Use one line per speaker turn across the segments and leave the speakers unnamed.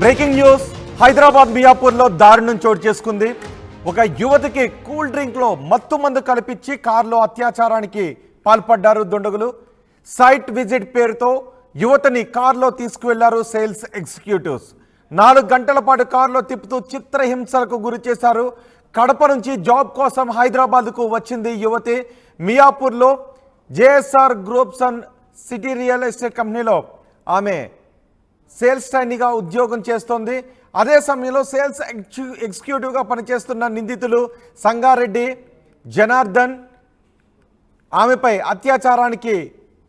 Breaking news Hyderabad మియాపూర్లో దారుణం చోటు చేసుకుంది. ఒక యువతికి కూల్ డ్రింక్లో మత్తు మందు కల్పించి కారులో అత్యాచారానికి పాల్పడ్డారు దుండగులు. సైట్ విజిట్ పేరుతో యువతిని కారులో తీసుకువెళ్లారు సేల్స్ ఎగ్జిక్యూటివ్స్. 4 గంటల పాటు కారులో తిప్పుతూ చిత్రహింసలకు గురి చేశారు. కడప నుంచి జాబ్ కోసం హైదరాబాద్కు వచ్చింది యువతి. మియాపూర్లో JSR groups and city real estate కంపెనీలో ఆమె సేల్స్ ట్రైనీగా ఉద్యోగం చేస్తోంది. అదే సమయంలో సేల్స్ ఎగ్జిక్యూటివ్గా పనిచేస్తున్న నిందితులు సంగారెడ్డి, జనార్దన్ ఆమెపై అత్యాచారానికి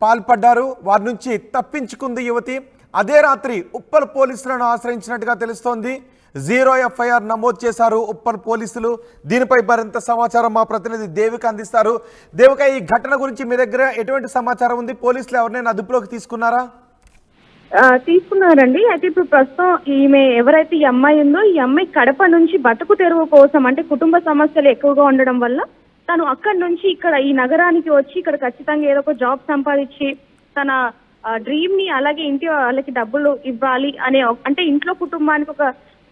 పాల్పడ్డారు. వారి నుంచి తప్పించుకుంది యువతి. అదే రాత్రి ఉప్పల్ పోలీసులను ఆశ్రయించినట్టుగా తెలుస్తోంది. 0 ఎఫ్ఐఆర్ నమోదు చేశారు ఉప్పల్ పోలీసులు. దీనిపై మరింత సమాచారం మా ప్రతినిధి దేవిక అందిస్తారు. దేవిక, ఈ ఘటన గురించి మీ దగ్గర ఎటువంటి సమాచారం ఉంది? పోలీసులు ఎవరినైనా అదుపులోకి తీసుకున్నారా?
తీసుకున్నారండి. అయితే ఇప్పుడు ప్రస్తుతం ఈమె ఎవరైతే ఈ అమ్మాయి ఉందో, ఈ అమ్మాయి కడప నుంచి బతుకు తెరువు కోసం, అంటే కుటుంబ సమస్యలు ఎక్కువగా ఉండడం వల్ల తను అక్కడి నుంచి ఇక్కడ ఈ నగరానికి వచ్చి ఇక్కడ ఖచ్చితంగా ఏదో ఒక జాబ్ సంపాదించి తన డ్రీమ్ ని, అలాగే ఇంటి వాళ్ళకి డబ్బులు ఇవ్వాలి అనే, అంటే ఇంట్లో కుటుంబానికి ఒక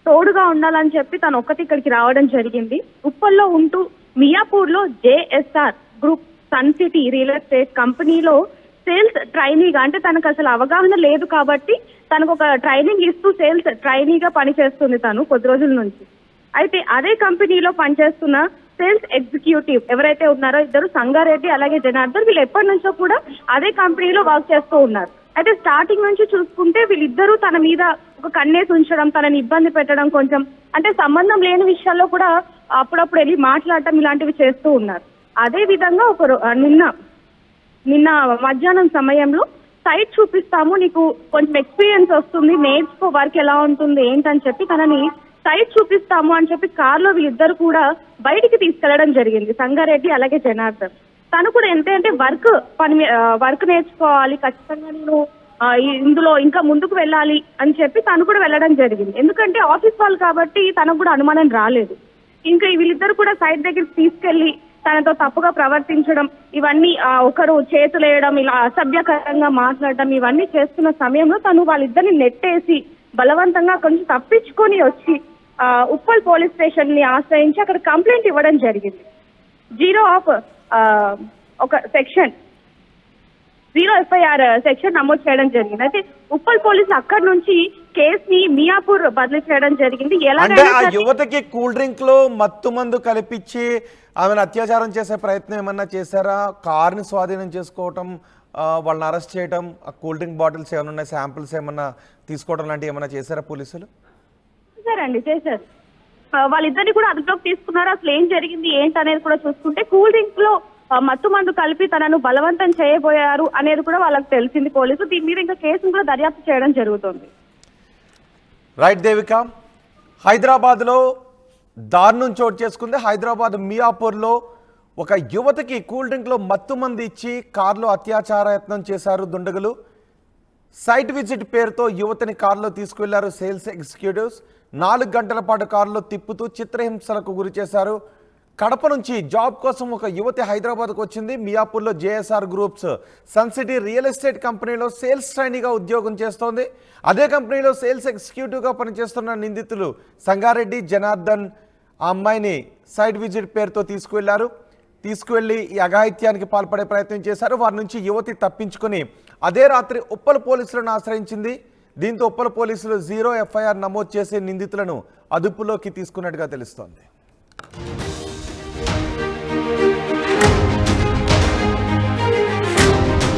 తోడుగా ఉండాలని చెప్పి తను ఒక్కటి ఇక్కడికి రావడం జరిగింది. ఉప్పల్లో ఉంటూ మియాపూర్లో JSR group sun city real estate కంపెనీలో సేల్స్ ట్రైనీగా, అంటే తనకు అసలు అవగాహన లేదు కాబట్టి తనకు ఒక ట్రైనింగ్ ఇస్తూ సేల్స్ ట్రైనీగా పనిచేస్తుంది తను కొద్ది రోజుల నుంచి. అయితే అదే కంపెనీలో పనిచేస్తున్న సేల్స్ ఎగ్జిక్యూటివ్ ఎవరైతే ఉన్నారో ఇద్దరు, సంగారెడ్డి అలాగే జనార్దన్, వీళ్ళు ఎప్పటి నుంచో కూడా అదే కంపెనీలో వర్క్ చేస్తూ ఉన్నారు. అయితే స్టార్టింగ్ నుంచి చూసుకుంటే వీళ్ళిద్దరూ తన మీద ఒక కన్నేసి ఉంచడం, తనని ఇబ్బంది పెట్టడం, కొంచెం అంటే సంబంధం లేని విషయాల్లో కూడా అప్పుడప్పుడు వెళ్ళి మాట్లాడటం ఇలాంటివి చేస్తూ ఉన్నారు. అదే విధంగా నిన్న మధ్యాహ్నం సమయంలో సైట్ చూపిస్తాము, నీకు కొంచెం ఎక్స్పీరియన్స్ వస్తుంది, నేర్చుకో, వర్క్ ఎలా ఉంటుంది ఏంటని చెప్పి తనని సైట్ చూపిస్తాము అని చెప్పి కార్లో వీళ్ళిద్దరు కూడా బయటికి తీసుకెళ్లడం జరిగింది, సంగారెడ్డి అలాగే జనార్దన్. తను కూడా అంటే వర్క్ నేర్చుకోవాలి, ఖచ్చితంగా నేను ఇందులో ఇంకా ముందుకు వెళ్ళాలి అని చెప్పి తను కూడా వెళ్ళడం జరిగింది. ఎందుకంటే ఆఫీస్ వాళ్ళు కాబట్టి తనకు కూడా అనుమానం రాలేదు. ఇంకా వీళ్ళిద్దరు కూడా సైట్ దగ్గరికి తీసుకెళ్లి తనతో తప్పుగా ప్రవర్తించడం, ఇవన్నీ ఒకరు చేతులు వేయడం, ఇలా అసభ్యకరంగా మాట్లాడడం, ఇవన్నీ చేస్తున్న సమయంలో తను వాళ్ళిద్దరిని నెట్టేసి బలవంతంగా కొంచెం తప్పించుకొని వచ్చి ఉప్పల్ పోలీస్ స్టేషన్ ని ఆశ్రయించి అక్కడ కంప్లైంట్ ఇవ్వడం జరిగింది. 0 ఎఫ్ఐఆర్ సెక్షన్ నమోదు చేయడం జరిగింది. అయితే ఉప్పల్ పోలీసులు అక్కడి నుంచి కేసుని మియాపూర్ బదిలీ చేయడం జరిగింది.
ఆ యువతకి కూల్ డ్రింక్ లో మత్తు మందు కల్పించి ఆమెను అత్యాచారం చేసే ప్రయత్నం ఏమన్నా చేశారా? కార్ని స్వాధీనం చేసుకోవటం, వాళ్ళని అరెస్ట్ చేయడం, ఆ కూల్ డ్రింక్ బాటిల్స్ ఏమైనా ఉన్నాయి, శాంపిల్స్ ఏమన్నా తీసుకోవడం లాంటివి ఏమన్నా చేశారా పోలీసులు?
చేశారు. వాళ్ళిద్దరిని కూడా అదుపులోకి తీసుకున్నారు. అసలు ఏం జరిగింది ఏంటి అనేది కూడా చూసుకుంటే కూల్ డ్రింక్ లో మత్తు మందు కలిపి తనను బలవంతం చేయబోయారు అనేది కూడా వాళ్ళకి తెలిసింది పోలీసు. దీని మీద ఇంకా కేసును కూడా దర్యాప్తు చేయడం జరుగుతుంది.
రైట్ దేవిక, హైదరాబాద్లో దారుణం చోటు చేసుకుంది. హైదరాబాద్ మియాపూర్లో ఒక యువతికి కూల్ డ్రింక్లో మత్తు మందు ఇచ్చి కారులో అత్యాచార యత్నం చేశారు దుండగులు. సైట్ విజిట్ పేరుతో యువతిని కారులో తీసుకువెళ్లారు సేల్స్ ఎగ్జిక్యూటివ్స్. 4 గంటల పాటు కారులో తిప్పుతూ చిత్రహింసలకు గురి చేశారు. కడప నుంచి జాబ్ కోసం ఒక యువతి హైదరాబాద్కు వచ్చింది. మియాపూర్లో JSR groups sun city real estate కంపెనీలో సేల్స్ ట్రైనీగా ఉద్యోగం చేస్తోంది. అదే కంపెనీలో సేల్స్ ఎగ్జిక్యూటివ్గా పనిచేస్తున్న నిందితులు సంగారెడ్డి, జనార్దన్ ఆ అమ్మాయిని సైట్ విజిట్ పేరుతో తీసుకువెళ్ళి ఈ అఘాయిత్యానికి పాల్పడే ప్రయత్నం చేశారు. వారి నుంచి యువతి తప్పించుకొని అదే రాత్రి ఉప్పల్ పోలీసులను ఆశ్రయించింది. దీంతో ఉప్పల్ పోలీసులు 0 ఎఫ్ఐఆర్ నమోదు చేసి నిందితులను అదుపులోకి తీసుకున్నట్టుగా తెలుస్తోంది.